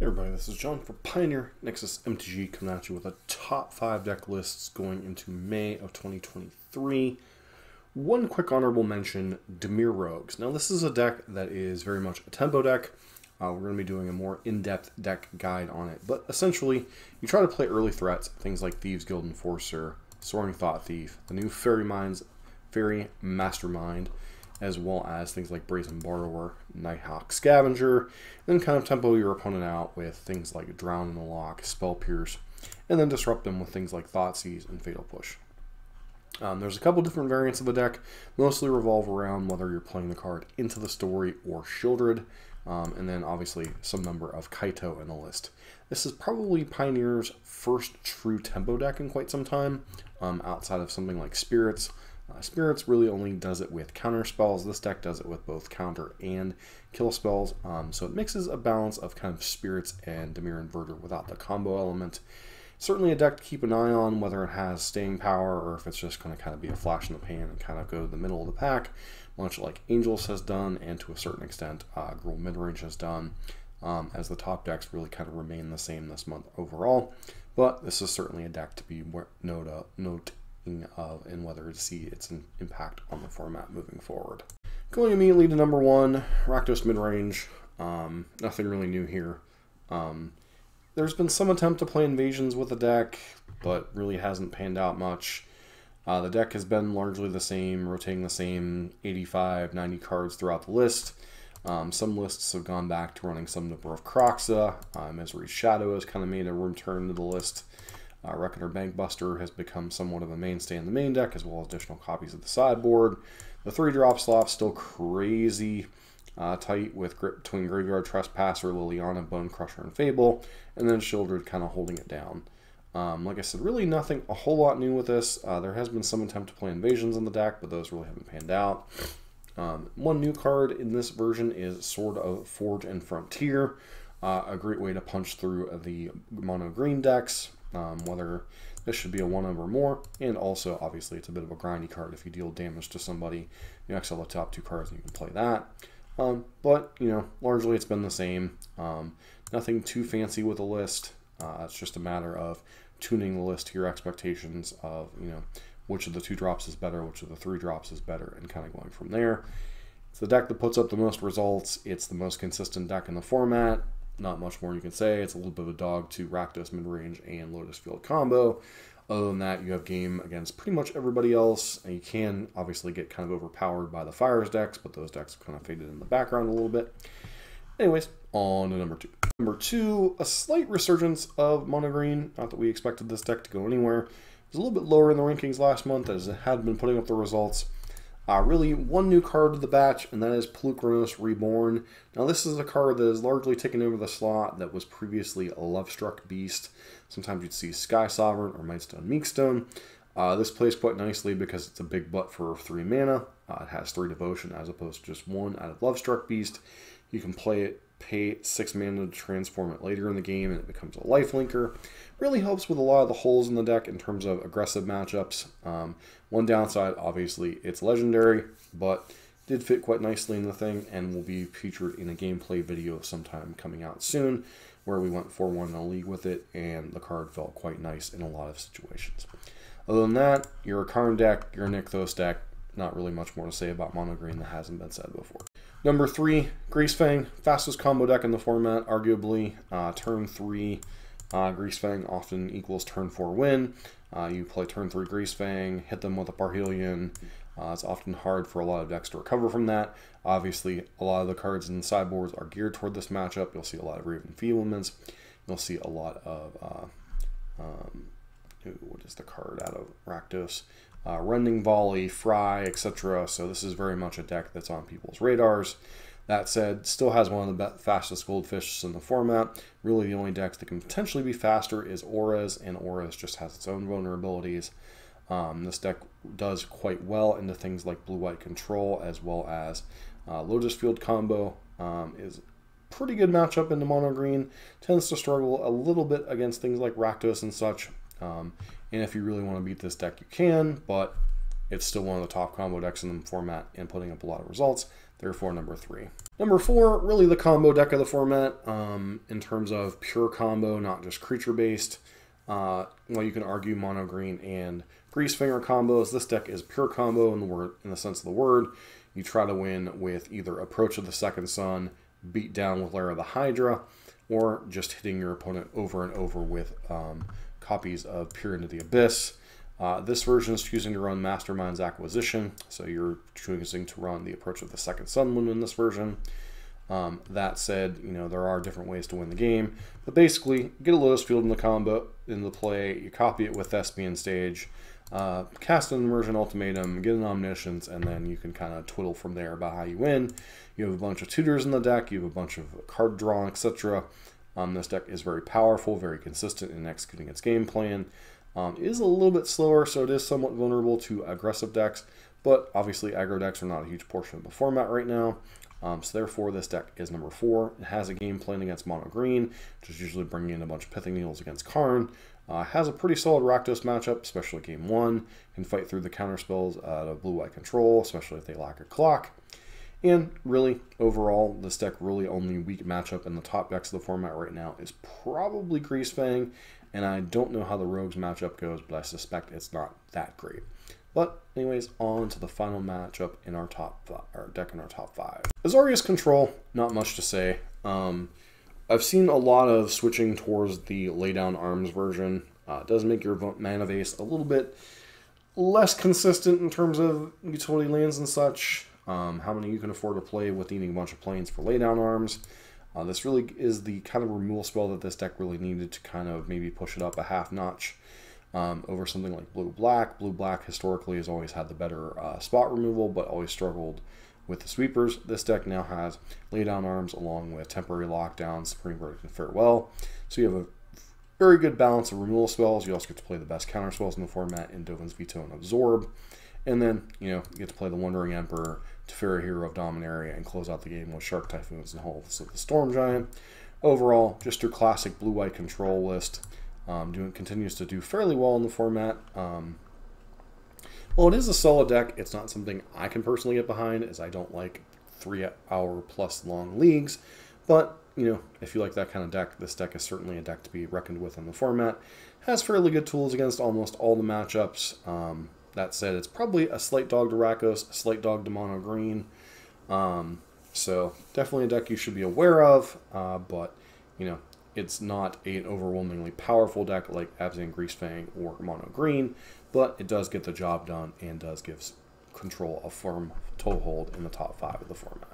Hey everybody, this is John for Pioneer Nexus MTG coming at you with a top 5 deck lists going into May of 2023. One quick honorable mention, Dimir Rogues. Now this is a deck that is very much a tempo deck. We're going to be doing a more in-depth deck guide on it. But essentially, you try to play early threats, things like Thieves Guild Enforcer, Soaring Thought Thief, the new Fairy Mastermind, as well as things like Brazen Borrower, Nighthawk Scavenger, then kind of tempo your opponent out with things like Drown in the Lock, Spell Pierce, and then disrupt them with things like Thoughtseize and Fatal Push. There's a couple different variants of the deck, mostly revolve around whether you're playing the card into the story or shielded, and then obviously some number of Kaito in the list. This is probably Pioneer's first true tempo deck in quite some time, outside of something like Spirits. Spirits really only does it with counter spells. This deck does it with both counter and kill spells. So it mixes a balance of kind of Spirits and Dimir Inverter without the combo element. Certainly a deck to keep an eye on, whether it has staying power or if it's just going to kind of be a flash in the pan and kind of go to the middle of the pack, much like Angels has done and to a certain extent Gruul Midrange has done, as the top decks really kind of remain the same this month overall. But this is certainly a deck to be noting of and whether to see its impact on the format moving forward. Going immediately to number 1, Rakdos Midrange. Nothing really new here. There's been some attempt to play invasions with the deck, but really hasn't panned out much. The deck has been largely the same, rotating the same 85, 90 cards throughout the list. Some lists have gone back to running some number of Kroxa. Misery's Shadow has kind of made a return to the list. Reckoner Bankbuster has become somewhat of a mainstay in the main deck, as well as additional copies of the sideboard. The 3-drop slot still crazy tight with grip between Graveyard Trespasser, Liliana, Bone Crusher, and Fable, and then Shieldred kind of holding it down. Like I said, really nothing a whole lot new with this. There has been some attempt to play invasions in the deck, but those really haven't panned out. One new card in this version is Sword of Forge and Frontier, a great way to punch through the mono green decks. Whether this should be a 1-of or more, and also obviously it's a bit of a grindy card. If you deal damage to somebody, you exile the top 2 cards and you can play that. But you know, largely it's been the same. Nothing too fancy with the list. It's just a matter of tuning the list to your expectations of, you know, which of the 2 drops is better, which of the 3 drops is better, and kind of going from there. It's the deck that puts up the most results. It's the most consistent deck in the format. Not much more you can say. It's a little bit of a dog to Rakdos Midrange and Lotus Field combo. Other than that, you have game against pretty much everybody else, and you can obviously get kind of overpowered by the Fires decks, but those decks have kind of faded in the background a little bit. Anyways, on to number 2. Number 2, a slight resurgence of mono green. Not that we expected this deck to go anywhere. It was a little bit lower in the rankings last month as it had been putting up the results. Really, one new card to the batch, and that is Pulukronos Reborn. Now, this is a card that is largely taken over the slot that was previously a Lovestruck Beast. Sometimes you'd see Sky Sovereign or Mightstone Meekstone. This plays quite nicely because it's a big butt for 3 mana. It has 3 Devotion as opposed to just 1 out of Lovestruck Beast. You can play it, pay 6 mana to transform it later in the game, and it becomes a lifelinker. Really helps with a lot of the holes in the deck in terms of aggressive matchups. One downside, obviously, it's legendary, but did fit quite nicely in the thing and will be featured in a gameplay video sometime coming out soon, where we went 4-1 in a league with it, and the card felt quite nice in a lot of situations. Other than that, you're a Karn deck, you're a Nykthos deck. Not really much more to say about mono green that hasn't been said before. Number 3, Greasefang, fastest combo deck in the format, arguably. Turn 3 Greasefang often equals turn 4 win. You play turn 3 Greasefang, hit them with a Parhelion. It's often hard for a lot of decks to recover from that. Obviously, a lot of the cards in the sideboards are geared toward this matchup. You'll see a lot of Raven Enfeeblements. You'll see a lot of, what is the card out of Rakdos? Rending Volley, Fry, etc. So this is very much a deck that's on people's radars. That said, still has one of the fastest goldfishes in the format. Really, the only decks that can potentially be faster is Auras, and Auras just has its own vulnerabilities. This deck does quite well into things like blue-white control, as well as Lotus Field combo. Is pretty good matchup into mono green. Tends to struggle a little bit against things like Rakdos and such. And if you really want to beat this deck, you can, but it's still one of the top combo decks in the format and putting up a lot of results. Therefore, number 3. Number 4, really the combo deck of the format, in terms of pure combo, not just creature-based. Well, you can argue mono green and Greasefinger combos. This deck is pure combo in the sense of the word. You try to win with either Approach of the Second Sun, beat down with Lair of the Hydra, or just hitting your opponent over and over with copies of Peer into the Abyss. This version is choosing to run Mastermind's Acquisition, so you're choosing to run the Approach of the Second Sun when in this version. That said, there are different ways to win the game, but basically, get a Lotus Field in the combo, in the play, you copy it with Thespian Stage, cast an Immersion Ultimatum, get an Omniscience, and then you can kind of twiddle from there about how you win. You have a bunch of tutors in the deck, you have a bunch of card draw, etc. This deck is very powerful, very consistent in executing its game plan. It is a little bit slower, so it is somewhat vulnerable to aggressive decks, but obviously aggro decks are not a huge portion of the format right now. So therefore, this deck is number 4. It has a game plan against mono green, which is usually bringing in a bunch of Pithing Needles against Karn. Has a pretty solid Rakdos matchup, especially game 1. Can fight through the counter spells out of blue-white control, especially if they lack a clock. And really, overall, this deck really only weak matchup in the top decks of the format right now is probably Greasefang, and I don't know how the Rogues matchup goes, but I suspect it's not that great. But anyways, on to the final matchup in our deck in our top 5. Azorius Control, not much to say. I've seen a lot of switching towards the Laydown Arms version. It does make your mana base a little bit less consistent in terms of utility lands and such. How many you can afford to play with needing a bunch of planes for Laydown Arms. This really is the kind of removal spell that this deck really needed to kind of maybe push it up a half notch over something like Blue-Black. Blue-Black historically has always had the better spot removal, but always struggled with the sweepers. This deck now has Laydown Arms along with Temporary Lockdown, Supreme Verdict, and Farewell. So you have a very good balance of removal spells. You also get to play the best counter spells in the format in Dovin's Veto and Absorb. And then, you get to play the Wandering Emperor, Teferi, Hero of Dominaria, and close out the game with Shark Typhoons and Hulls of the Storm Giant. Overall, just your classic blue-white control list. Continues to do fairly well in the format. Well, it is a solid deck. It's not something I can personally get behind, as I don't like 3-hour-plus long leagues. But, if you like that kind of deck, this deck is certainly a deck to be reckoned with in the format. Has fairly good tools against almost all the matchups. That said, it's probably a slight dog to Rakdos, a slight dog to mono green. So definitely a deck you should be aware of, but it's not an overwhelmingly powerful deck like Abzan Greasefang or mono green, but it does get the job done and does give control a firm toehold in the top 5 of the format.